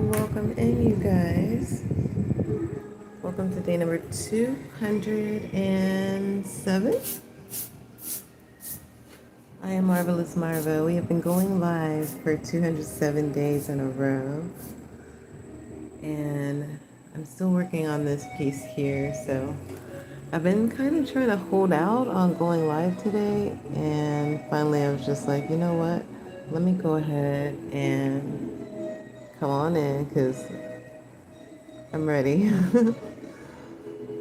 Welcome in, you guys. Welcome to day number 207. I am Marvelous Marva. We have been going live for 207 days in a row. And I'm still working on this piece here, so I've been kind of trying to hold out on going live today. And finally, I was just like, you know what? Let me go ahead and come on in because I'm ready.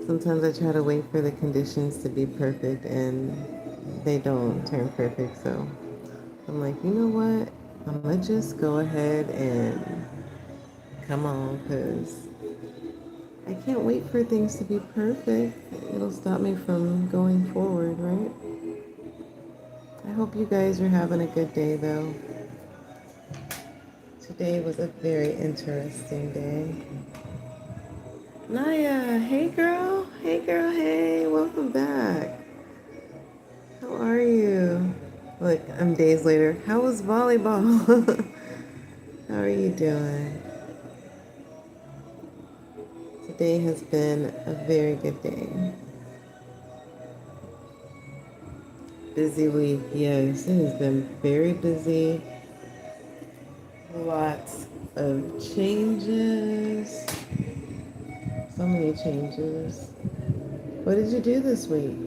Sometimes I try to wait for the conditions to be perfect and they don't turn perfect. So I'm like, you know what? I'm going to just go ahead and come on because I can't wait for things to be perfect. It'll stop me from going forward, right? I hope you guys are having a good day though. Today was a very interesting day. Naya, hey girl. Hey girl, hey. Welcome back. How are you? Look, I'm days later. How was volleyball? How are you doing? Today has been a very good day. Busy week, yes. It has been very busy. Lots of changes. So many changes. What did you do this week?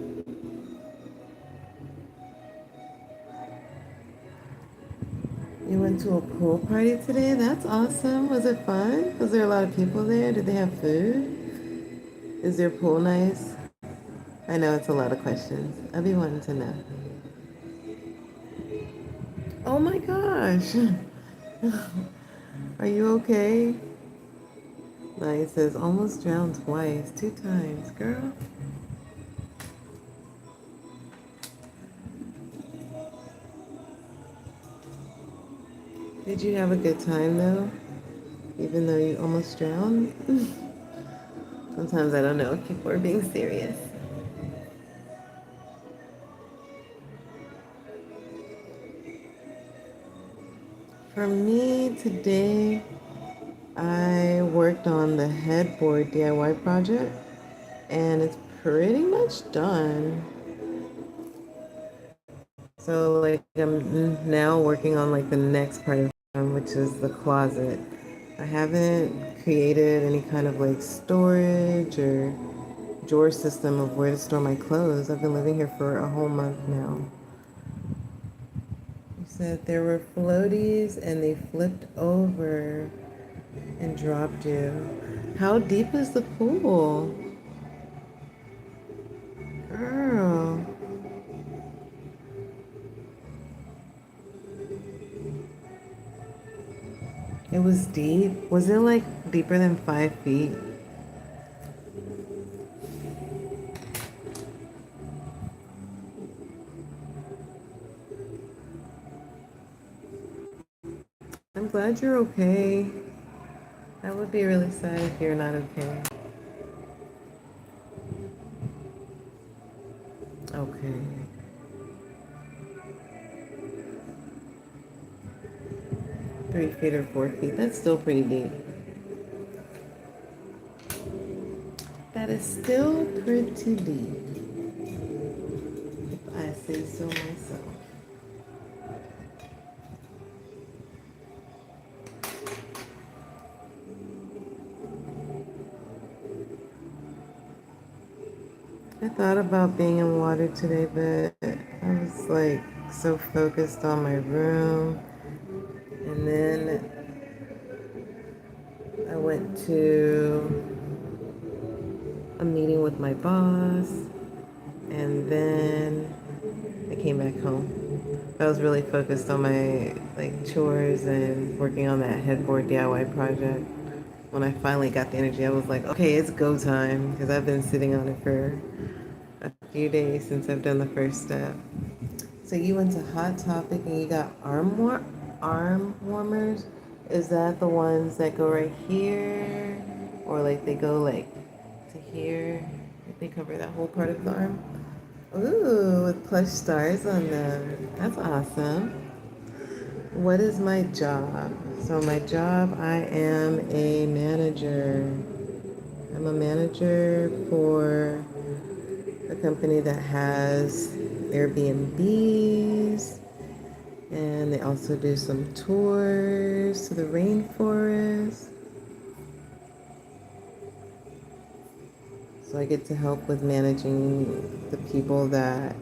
You went to a pool party today? That's awesome. Was it fun? Was there a lot of people there? Did they have food? Is their pool nice? I know it's a lot of questions. I'd be wanting to know. Oh my gosh. Are you okay? Like it says, almost drowned twice, 2 times, girl. Did you have a good time though? Even though you almost drowned? Sometimes I don't know if people are being serious. For me today, I worked on the headboard DIY project and it's pretty much done. So like I'm now working on like the next part of which is the closet. I haven't created any kind of like storage or drawer system of where to store my clothes. I've been living here for a whole month now. You said there were floaties and they flipped over and dropped you. How deep is the pool? Girl. It was deep. Was it like deeper than 5 feet? I'm glad you're okay. I would be really sad if you're not okay. Okay. 3 feet or 4 feet. That's still pretty deep. That is still pretty deep, if I say so myself. I thought about being in water today, but I was like so focused on my room. And then I went to a meeting with my boss. And then I came back home. I was really focused on my like chores and working on that headboard DIY project. When I finally got the energy, I was like, okay, it's go time because I've been sitting on it for a few days since I've done the first step. So you went to Hot Topic and you got arm warmers. Is that the ones that go right here, or like they go like to here? Like they cover that whole part of the arm. Ooh, with plush stars on them. That's awesome. What is my job? So my job, I am a manager. I'm a manager for a company that has Airbnbs, and they also do some tours to the rainforest. So I get to help with managing the people that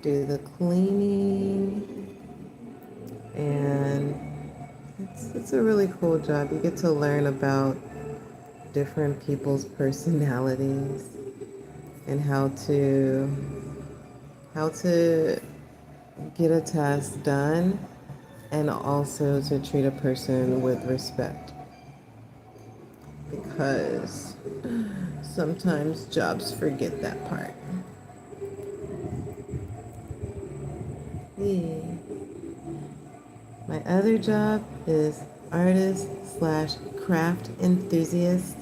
do the cleaning, and it's a really cool job. You get to learn about different people's personalities and how to get a task done, and also to treat a person with respect, because sometimes jobs forget that part. Yeah. My other job is artist slash craft enthusiast.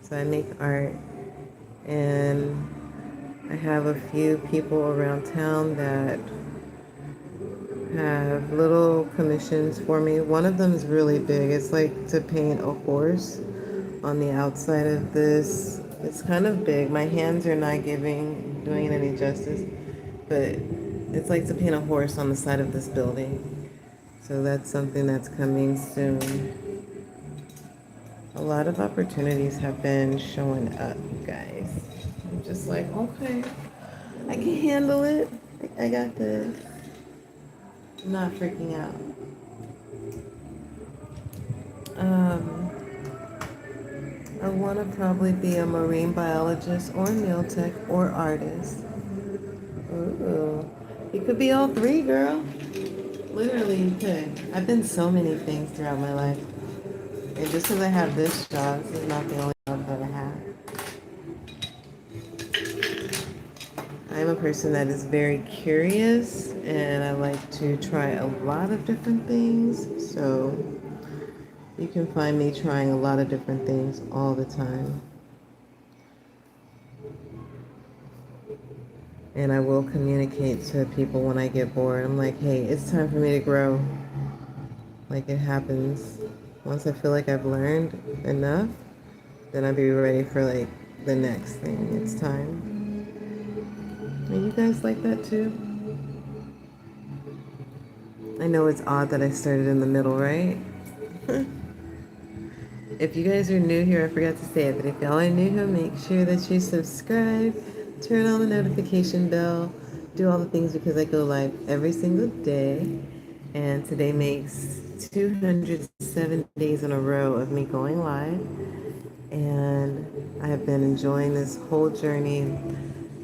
So I make art, and I have a few people around town that have little commissions for me. One of them is really big. It's like to paint a horse on the outside of this. It's kind of big. My hands are not doing it any justice, but it's like to paint a horse on the side of this building. So that's something that's coming soon. A lot of opportunities have been showing up, guys. I'm just like, okay, I can handle it. I got this. I'm not freaking out. Um, I want to probably be a marine biologist or nail tech or artist. Ooh, you could be all three, girl. Literally, you could. I've been so many things throughout my life. And just because I have this job, this is not the only job that I have. I'm a person that is very curious, and I like to try a lot of different things. So you can find me trying a lot of different things all the time. And I will communicate to people when I get bored. I'm like, hey, it's time for me to grow. Like, it happens. Once I feel like I've learned enough, then I'll be ready for like the next thing. It's time. Are you guys like that too? I know it's odd that I started in the middle, right? If you guys are new here, I forgot to say it, but if y'all are new here, make sure that you subscribe, turn on the notification bell, do all the things, because I go live every single day. And today makes 207 days in a row of me going live. And I have been enjoying this whole journey.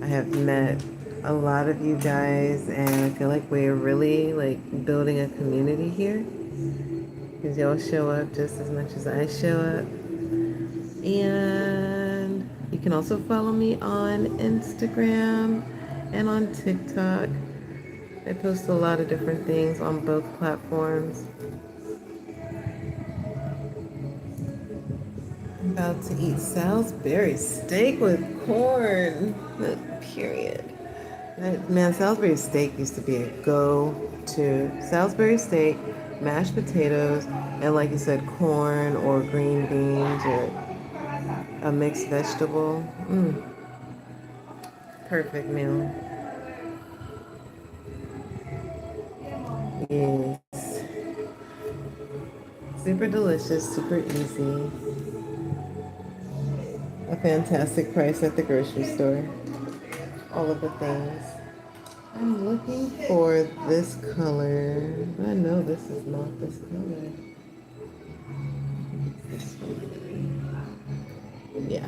I have met a lot of you guys, and I feel like we're really like building a community here, because y'all show up just as much as I show up. And you can also follow me on Instagram and on TikTok. I post a lot of different things on both platforms. I'm about to eat Salisbury steak with corn. Period. Man, Salisbury steak used to be a go-to. Salisbury steak, mashed potatoes, and like you said, corn or green beans or a mixed vegetable. Perfect meal. Yes. Super delicious, super easy. A fantastic price at the grocery store. All of the things. I'm looking for this color. I know this is not this color. This one. Yeah.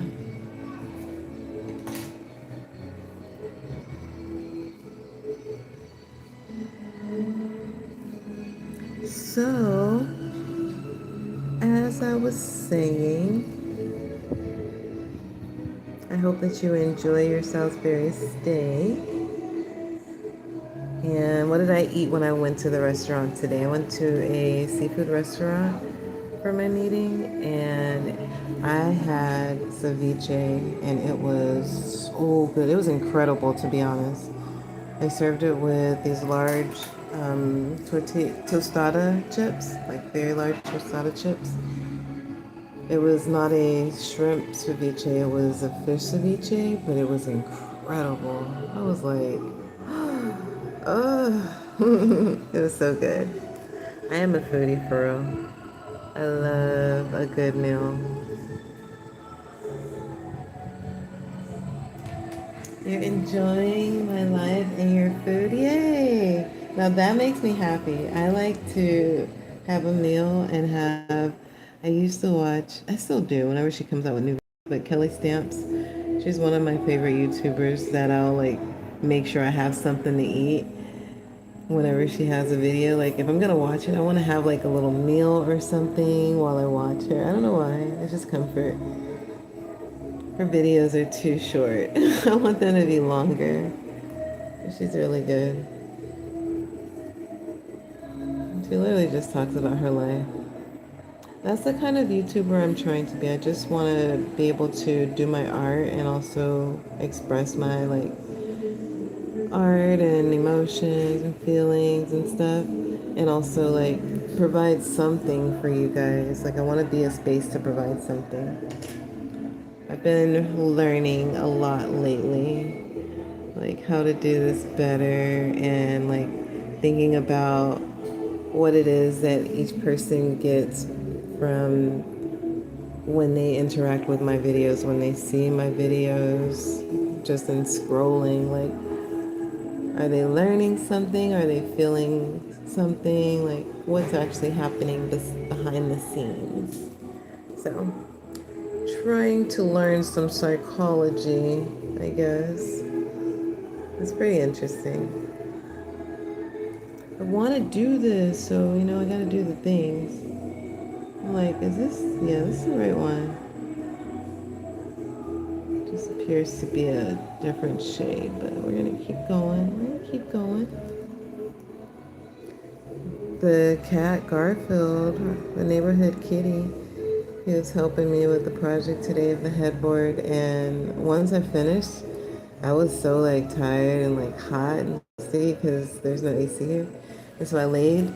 So, as I was saying, I hope that you enjoy your Salisbury steak. And what did I eat when I went to the restaurant today? I went to a seafood restaurant for my meeting, and I had ceviche, and it was so good. It was incredible, to be honest. They served it with these large tostada chips, like very large tostada chips. It was not a shrimp ceviche, it was a fish ceviche, but it was incredible. I was like, oh, it was so good. I am a foodie for real. I love a good meal. You're enjoying my life and your food. Yay! Now that makes me happy. I like to have a meal and have. I used to watch, I still do whenever she comes out with new videos, but Kelly Stamps, she's one of my favorite YouTubers that I'll like make sure I have something to eat whenever she has a video. Like if I'm gonna watch it, I want to have like a little meal or something while I watch her. I don't know why. It's just comfort. Her videos are too short. I want them to be longer. She's really good. She literally just talks about her life. That's the kind of YouTuber I'm trying to be. I just want to be able to do my art and also express my like art and emotions and feelings and stuff, and also like provide something for you guys. Like I want to be a space to provide something. I've been learning a lot lately, like how to do this better and like thinking about what it is that each person gets from when they interact with my videos, when they see my videos, just in scrolling. Like, are they learning something? Are they feeling something? Like, what's actually happening behind the scenes? So, trying to learn some psychology, I guess. It's pretty interesting. I want to do this, so, I got to do the things. I'm like, yeah, this is the right one. Just appears to be a different shade, but we're going to keep going. We're going to keep going. The cat, Garfield, the neighborhood kitty, he was helping me with the project today of the headboard, and once I finished, I was so like tired and like hot and sticky because there's no AC here. And so I laid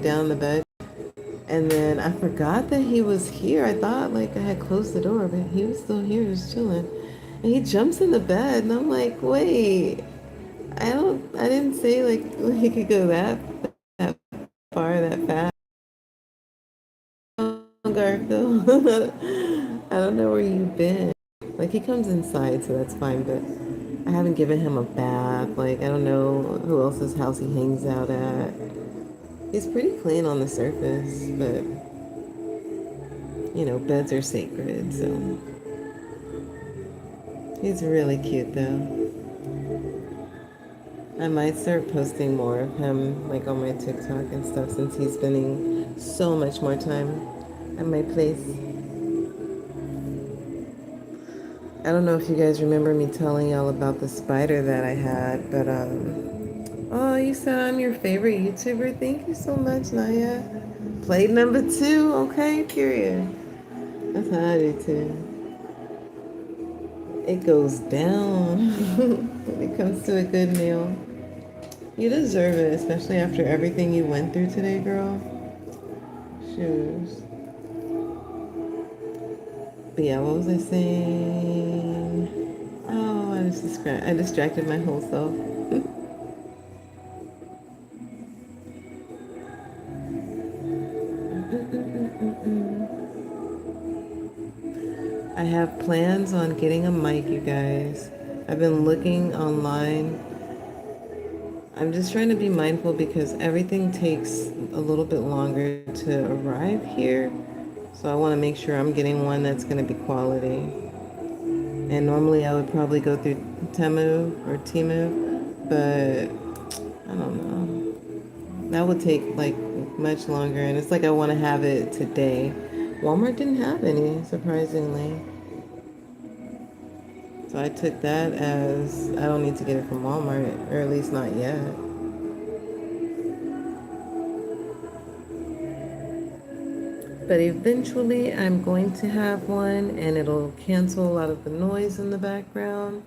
down in the bed. And then I forgot that he was here. I thought like I had closed the door, but he was still here, just chilling. And he jumps in the bed, and I'm like, wait, I didn't say like he could go that far, that fast. Oh, Garfield, I don't know where you've been. Like he comes inside, so that's fine, but I haven't given him a bath. Like I don't know who else's house he hangs out at. He's pretty clean on the surface, but beds are sacred, so he's really cute though. I might start posting more of him like on my TikTok and stuff since he's spending so much more time at my place. I don't know if you guys remember me telling y'all about the spider that I had, but oh, you said I'm your favorite YouTuber. Thank you so much, Naya. Plate number 2, okay, period. That's how I do too. It goes down when it comes to a good meal. You deserve it, especially after everything you went through today, girl. Shoes. But yeah, what was I saying? Oh, I distracted my whole self. I have plans on getting a mic, you guys. I've been looking online. I'm just trying to be mindful because everything takes a little bit longer to arrive here. So I want to make sure I'm getting one that's going to be quality. And normally I would probably go through Timu, but I don't know. That would take like much longer, and it's like I want to have it today. Walmart didn't have any, surprisingly. So I took that as I don't need to get it from Walmart, or at least not yet. But eventually I'm going to have one, and it'll cancel a lot of the noise in the background.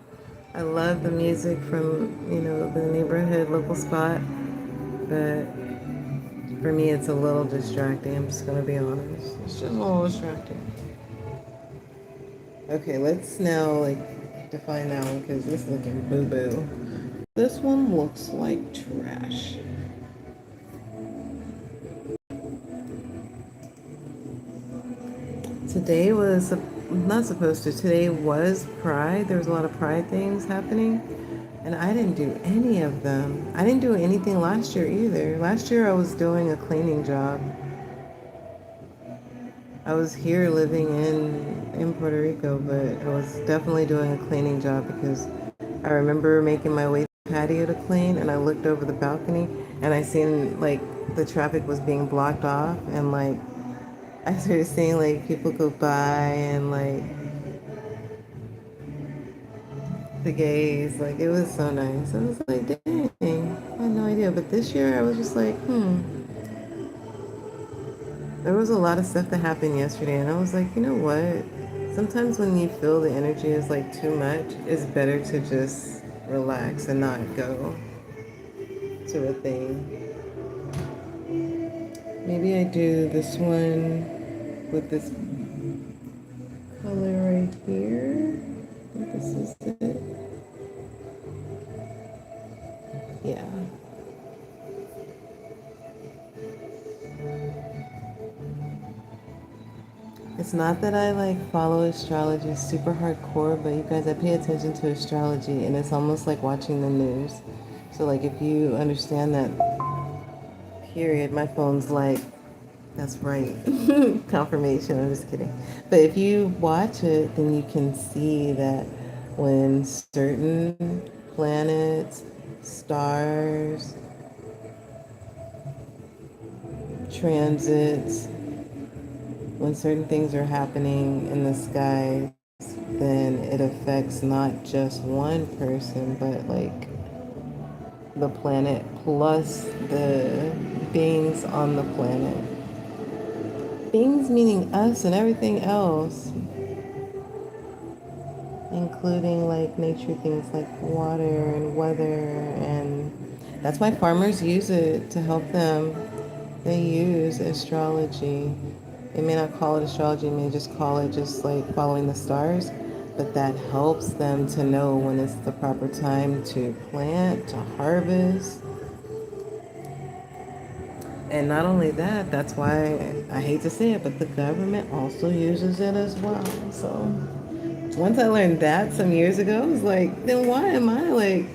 I love the music from, the neighborhood local spot. but for me it's a little distracting. I'm just gonna be honest. It's just a little distracting. Okay, let's now like define that one because this is looking boo-boo. This one looks like trash. Today was not supposed to. Today was Pride. There was a lot of Pride things happening, and I didn't do any of them. I didn't do anything last year either. Last year I was doing a cleaning job. I was here living in Puerto Rico, but I was definitely doing a cleaning job because I remember making my way to the patio to clean, and I looked over the balcony and I seen like the traffic was being blocked off, and like I started seeing like people go by and like the gays. Like it was so nice. I was like, dang, I had no idea. But this year I was just like, there was a lot of stuff that happened yesterday, and I was like, you know what? Sometimes when you feel the energy is like too much, it's better to just relax and not go to a thing. Maybe I do this one with this color right here. I think this is it. Yeah. It's not that I like follow astrology super hardcore, but you guys, I pay attention to astrology and it's almost like watching the news. So like if you understand that period, my phone's like, that's right. Confirmation, I'm just kidding. But if you watch it, then you can see that when certain planets, stars, transits, when certain things are happening in the sky, then it affects not just one person, but like the planet plus the beings on the planet. Beings meaning us and everything else, including like nature things like water and weather, and that's why farmers use it to help them. They use astrology. They may not call it astrology, they may just call it just like following the stars, but that helps them to know when it's the proper time to plant, to harvest. And not only that, that's why I hate to say it, but the government also uses it as well. So once I learned that some years ago, I was like, then why am I like,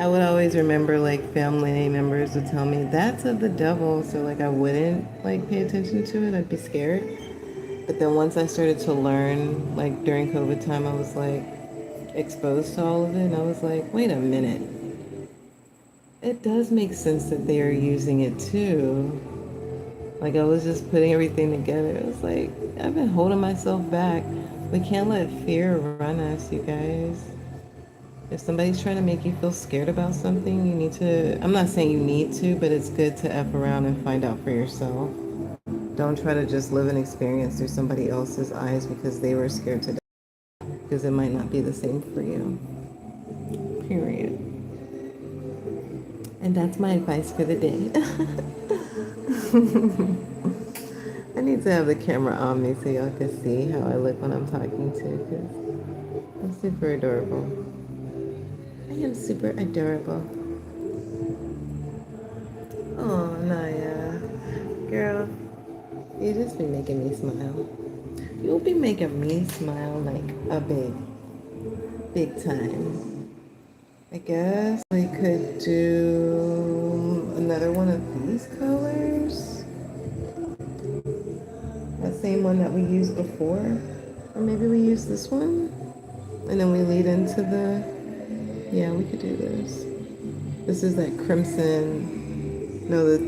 I would always remember like family members would tell me that's of the devil. So like I wouldn't like pay attention to it. I'd be scared. But then once I started to learn, like during COVID time, I was like exposed to all of it. And I was like, wait a minute. It does make sense that they are using it too. Like I was just putting everything together. It was like, I've been holding myself back. We can't let fear run us, you guys. If somebody's trying to make you feel scared about something, you need to, I'm not saying you need to, but it's good to F around and find out for yourself. Don't try to just live an experience through somebody else's eyes because they were scared to death. Because it might not be the same for you. Period. And that's my advice for the day. I need to have the camera on me so y'all can see how I look when I'm talking too, because I'm super adorable. I am super adorable. Oh, Naya. Girl, you just be making me smile. You'll be making me smile like a big time. I guess I could do another one of these colors. That same one that we used before. Or maybe we use this one. And then we lead into the, yeah, we could do this. This is that crimson, no, the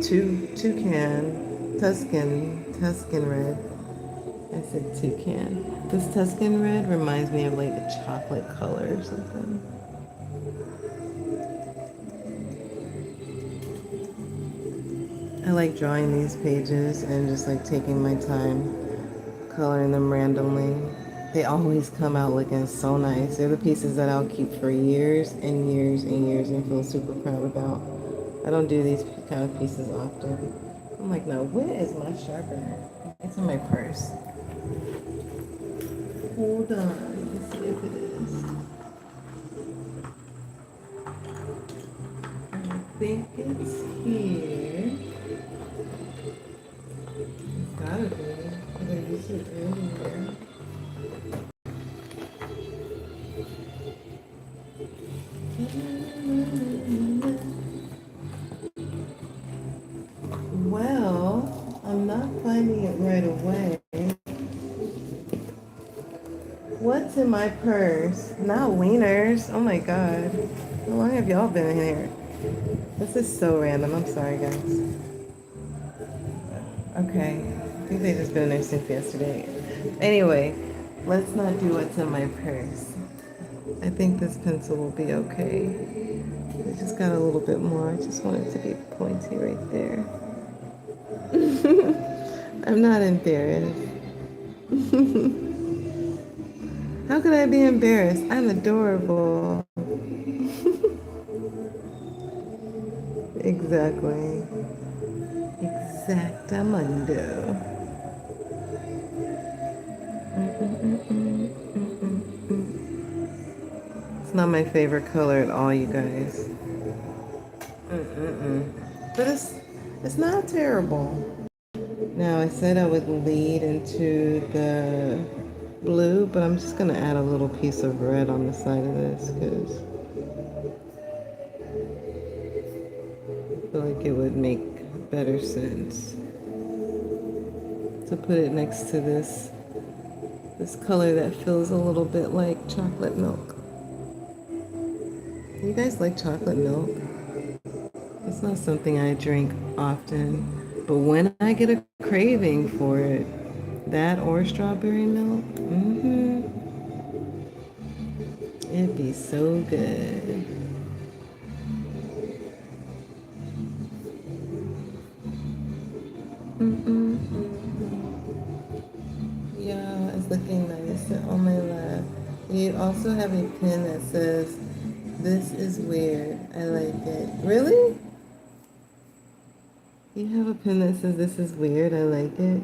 Tuscan red. I said toucan. This Tuscan red reminds me of like a chocolate color or something. I like drawing these pages and just like taking my time coloring them randomly. They always come out looking so nice. They're the pieces that I'll keep for years and years and years and feel super proud about. I don't do these kind of pieces often. I'm like, no, where is my sharpener? It's in my purse. Hold on, let's see if it is. I think it's here. It's gotta be. I used it earlier. Well, I'm not finding it right away. What's in my purse? Not wieners. Oh my god. How long have y'all been in here? This is so random. I'm sorry, guys. Okay. I think they just been in there since yesterday. Anyway, let's not do what's in my purse. I think this pencil will be okay. I just got a little bit more. I just want it to be pointy right there. I'm not embarrassed. How could I be embarrassed? I'm adorable. Exactly. Exactamundo. It's not my favorite color at all, you guys. But it's not terrible. Now, I said I would lead into the blue, but I'm just going to add a little piece of red on the side of this because I feel like it would make better sense to put it next to this color that feels a little bit like chocolate milk. You guys like chocolate milk? It's not something I drink often, but when I get a craving for it, that or strawberry milk, it'd be so good. Yeah, it's looking nice on my lap. You also have a pen that says, "This is weird. I like it." Really? You have a pen that says, "This is weird. I like it."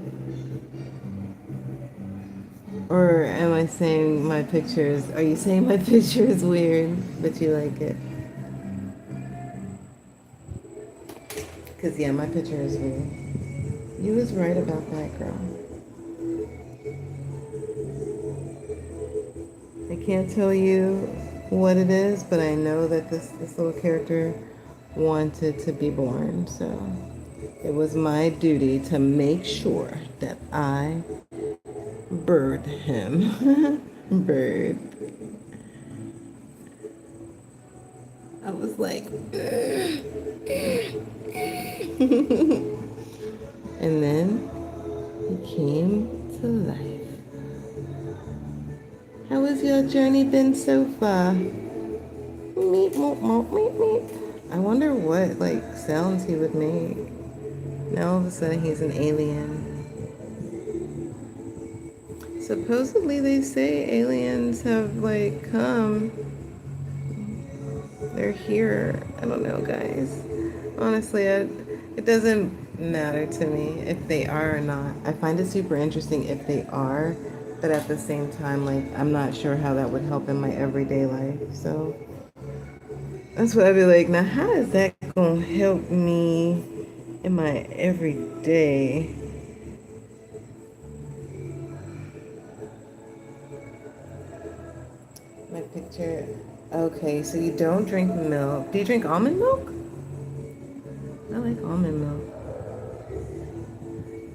Or am I saying my pictures? Are you saying my picture is weird, but you like it? Because, yeah, my picture is weird. You was right about that, girl. I can't tell you what it is, but I know that this little character wanted to be born. So it was my duty to make sure that I bird him. Bird. I was like, and then he came to life. How has your journey been so far? Meep, moop, moop, meep, meep. I wonder what, like, sounds he would make. Now all of a sudden he's an alien. Supposedly they say aliens have, like, come. They're here. I don't know, guys. Honestly, it doesn't matter to me if they are or not. I find it super interesting if they are, but at the same time, like, I'm not sure how that would help in my everyday life. So that's what I'd be like, now how is that going to help me in my everyday? My picture. Okay, so you don't drink milk. Do you drink almond milk? I like almond milk.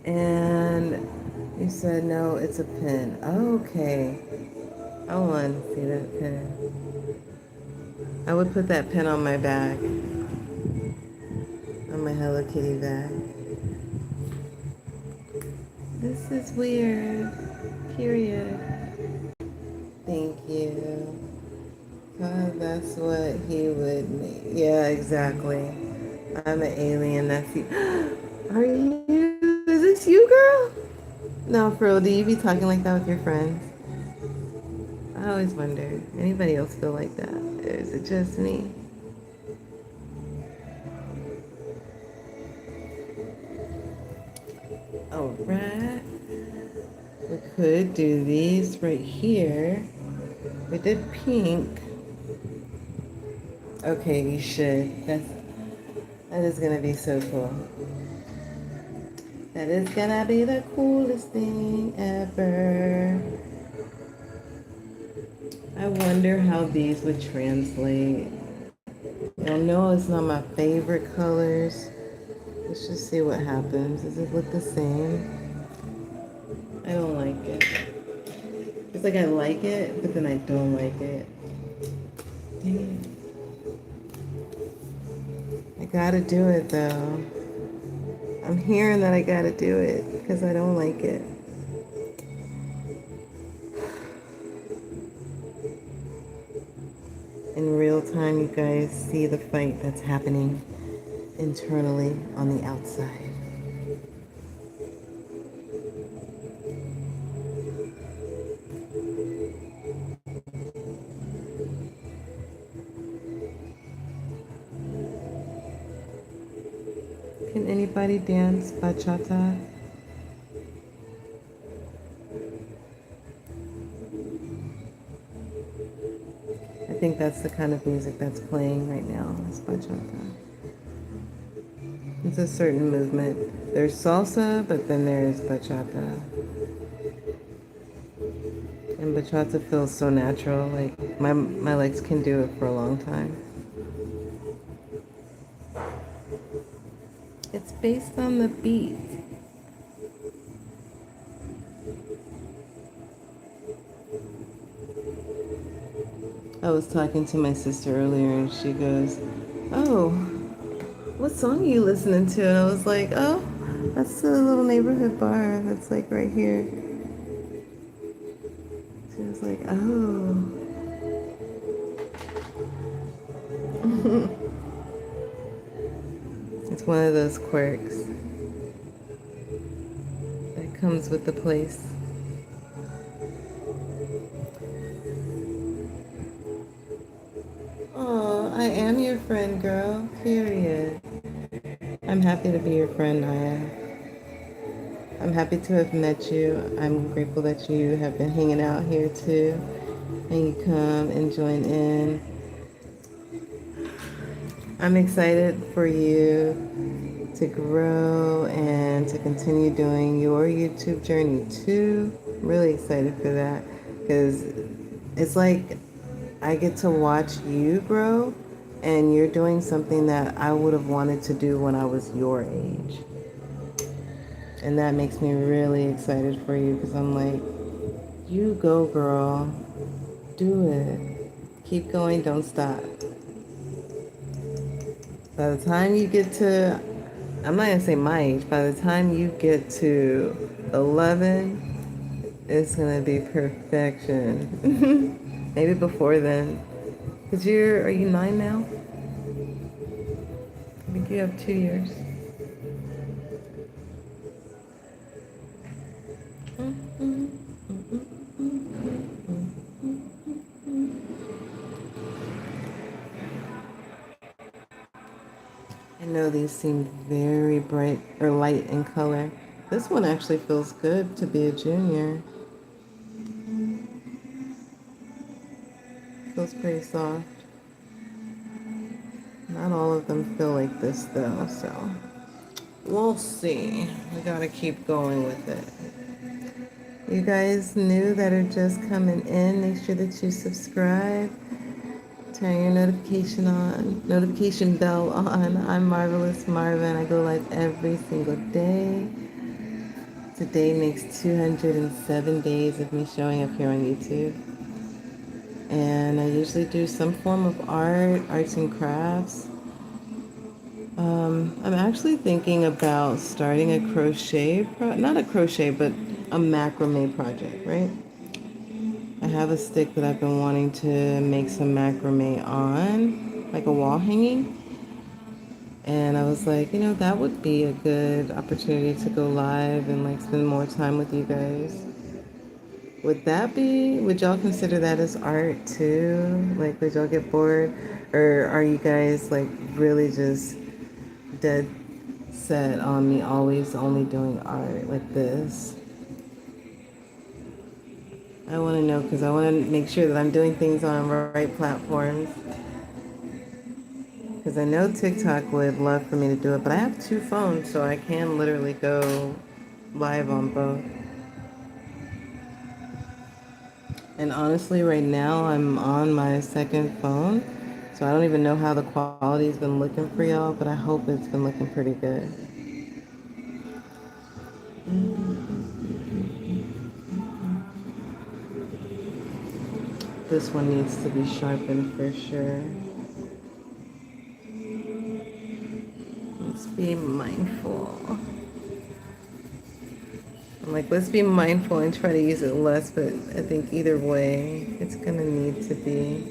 And you said no, it's a pen. Okay. I want to see that pen. I would put that pen on my bag. On my Hello Kitty bag. This is weird. Period. Thank you. God, that's what he would make. Yeah, exactly. I'm an alien. That's you. Are you? Is this you, girl? No, for real. Do you be talking like that with your friends? I always wonder. Anybody else feel like that? Or is it just me? All right. We could do these right here. We did pink. Okay, we should. That is gonna be so cool. That is gonna be the coolest thing ever. I wonder how these would translate. Y'all know it's not my favorite colors. Let's just see what happens. Does it look the same? I don't like it. It's like I like it, but then I don't like it. Dang it. I gotta do it though. I'm hearing that I gotta do it because I don't like it. In real time, you guys see the fight that's happening internally on the outside. Can anybody dance bachata? I think that's the kind of music that's playing right now, is bachata. It's a certain movement. There's salsa, but then there's bachata. And bachata feels so natural, like my legs can do it for a long time. It's based on the beat. I was talking to my sister earlier and she goes, "Oh, what song are you listening to?" And I was like, "Oh, that's the little neighborhood bar that's like right here." She was like, "Oh." It's one of those quirks that comes with the place. Oh, I am your friend, girl. Period. I'm happy to be your friend, Naya. I'm happy to have met you. I'm grateful that you have been hanging out here too. And you come and join in. I'm excited for you to grow and to continue doing your YouTube journey too. I'm really excited for that because it's like I get to watch you grow and you're doing something that I would have wanted to do when I was your age. And that makes me really excited for you because I'm like, you go, girl. Do it. Keep going, don't stop. By the time you get to, I'm not going to say my age, by the time you get to 11, it's going to be perfection. Maybe before then. Because are you 9 now? I think you have 2 years. I know these seem very bright or light in color. This one actually feels good to be a junior. Feels pretty soft. Not all of them feel like this though, so we'll see. We gotta keep going with it. You guys new that are just coming in, make sure that you subscribe. Turn your notification bell on. I'm Marvelous Marva and I go live every single day. Today makes 207 days of me showing up here on YouTube. And I usually do some form of arts and crafts. I'm actually thinking about starting a crochet, not a crochet, but a macrame project, right? I have a stick that I've been wanting to make some macrame on, like a wall hanging. And I was like, that would be a good opportunity to go live and like spend more time with you guys. Would y'all consider that as art too? Like, would y'all get bored? Or are you guys like really just dead set on me always only doing art like this. I want to know because I want to make sure that I'm doing things on right platforms. Because I know TikTok would love for me to do it, but I have two phones, so I can literally go live on both. And honestly, right now I'm on my second phone, so I don't even know how the quality's been looking for y'all, but I hope it's been looking pretty good. This one needs to be sharpened for sure. Let's be mindful. I'm like, let's be mindful and try to use it less, but I think either way, it's gonna need to be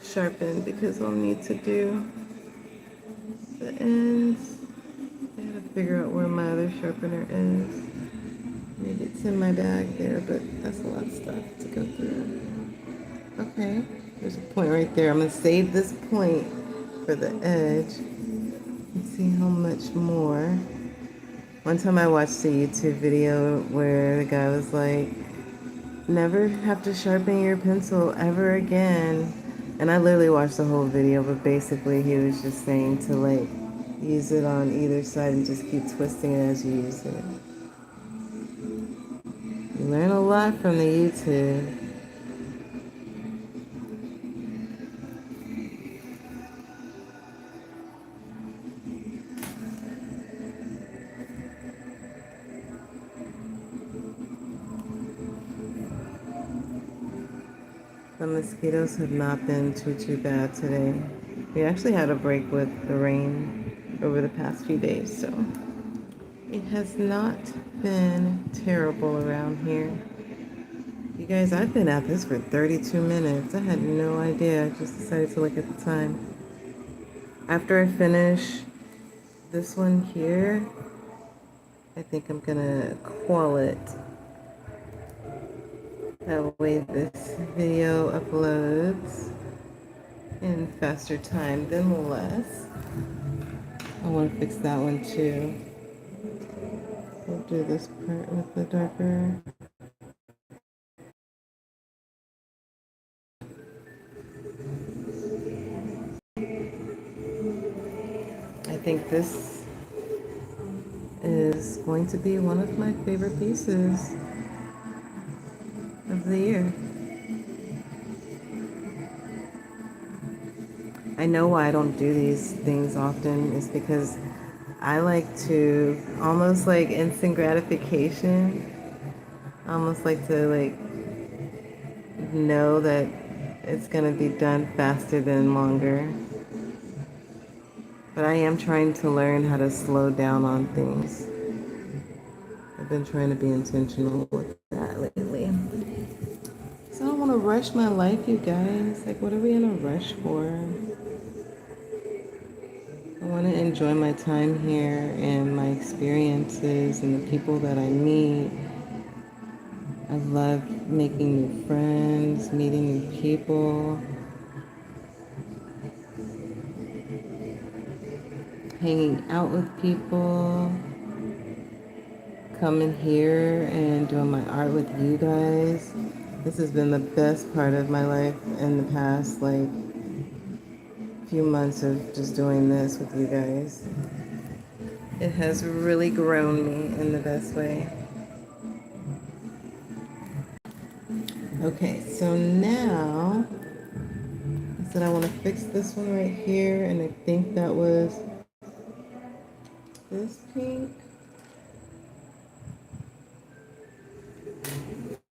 sharpened because I'll need to do the ends. I gotta figure out where my other sharpener is. Maybe it's in my bag there, but that's a lot of stuff to go through. Okay, there's a point right there. I'm gonna save this point for the edge and see how much more. One time I watched a YouTube video where the guy was like, never have to sharpen your pencil ever again. And I literally watched the whole video, but basically he was just saying to like use it on either side and just keep twisting it as you use it. You learn a lot from the YouTube. The mosquitoes have not been too bad today. We actually had a break with the rain over the past few days, so it has not been terrible around here. You guys, I've been at this for 32 minutes. I had no idea. I just decided to look at the time. After I finish this one here, I think I'm gonna call it. That way this video uploads in faster time than less. I want to fix that one too. We'll do this part with the darker. I think this is going to be one of my favorite pieces of the year. I know why I don't do these things often is because I like to almost like instant gratification. I almost like to like know that it's gonna be done faster than longer. But I am trying to learn how to slow down on things. I've been trying to be intentional with that lately. So I don't want to rush my life, you guys. Like, what are we in a rush for? I want to enjoy my time here and my experiences and the people that I meet. I love making new friends, meeting new people, hanging out with people, coming here and doing my art with you guys. This has been the best part of my life in the past, like, few months of just doing this with you guys. It has really grown me in the best way. Okay, so now I said I want to fix this one right here, and I think that was this pink.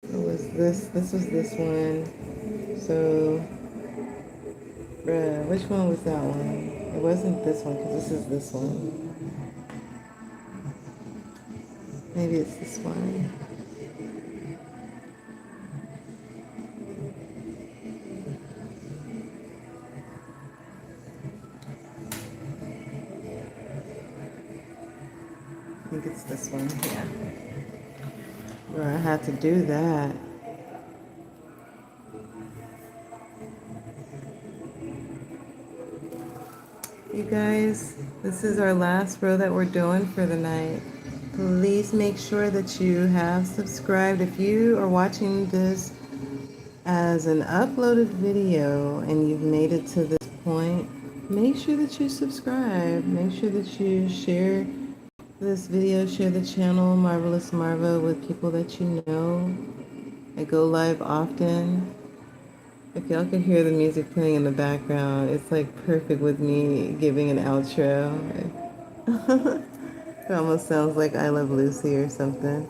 It was this. This was this one. So, which one was that one? It wasn't this one because this is this one. Maybe it's this one. I think it's this one, yeah. Where I had to do that. You guys, This is our last row that we're doing for the night. Please make sure that you have subscribed. If you are watching this as an uploaded video and you've made it to this point, make sure that you subscribe. Make sure that you share this video, share the channel Marvelous Marva with people that you know. I go live often. If y'all can hear the music playing in the background, it's like perfect with me giving an outro. It almost sounds like I Love Lucy or something.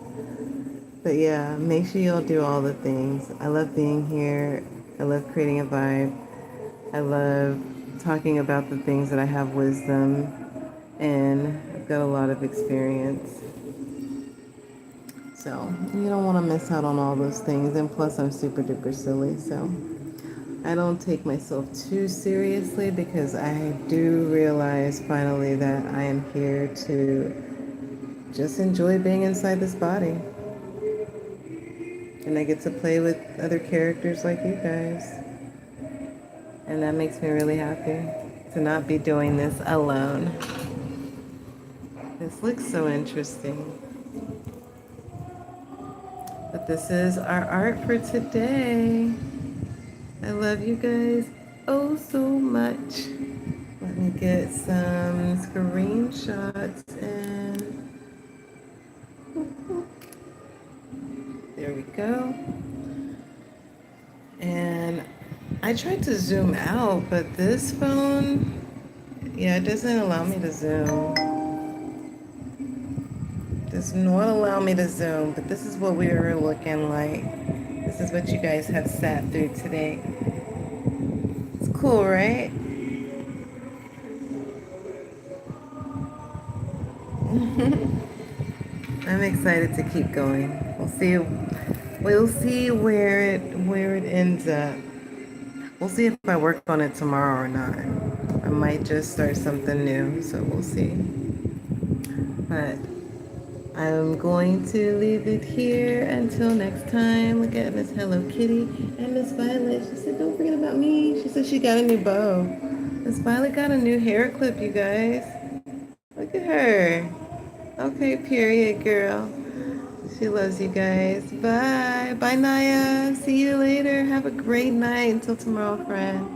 But yeah, make sure y'all do all the things. I love being here. I love creating a vibe. I love talking about the things that I have wisdom and I've got a lot of experience. So you don't want to miss out on all those things. And plus I'm super duper silly, so I don't take myself too seriously because I do realize finally that I am here to just enjoy being inside this body. And I get to play with other characters like you guys. And that makes me really happy to not be doing this alone. This looks so interesting. But this is our art for today. I love you guys oh so much. Let me get some screenshots in. There we go. And I tried to zoom out, but this phone, yeah, it doesn't allow me to zoom. Does not allow me to zoom, but this is what we were looking like. This is what you guys have sat through today. It's cool, right? I'm excited to keep going. We'll see where it ends up. We'll see if I work on it tomorrow or not. I might just start something new, so we'll see. But I'm going to leave it here until next time. Look at Miss Hello Kitty and Miss Violet. She said, don't forget about me. She said she got a new bow. Miss Violet got a new hair clip, you guys. Look at her. Okay, period, girl. She loves you guys. Bye. Bye, Naya. See you later. Have a great night. Until tomorrow, friend.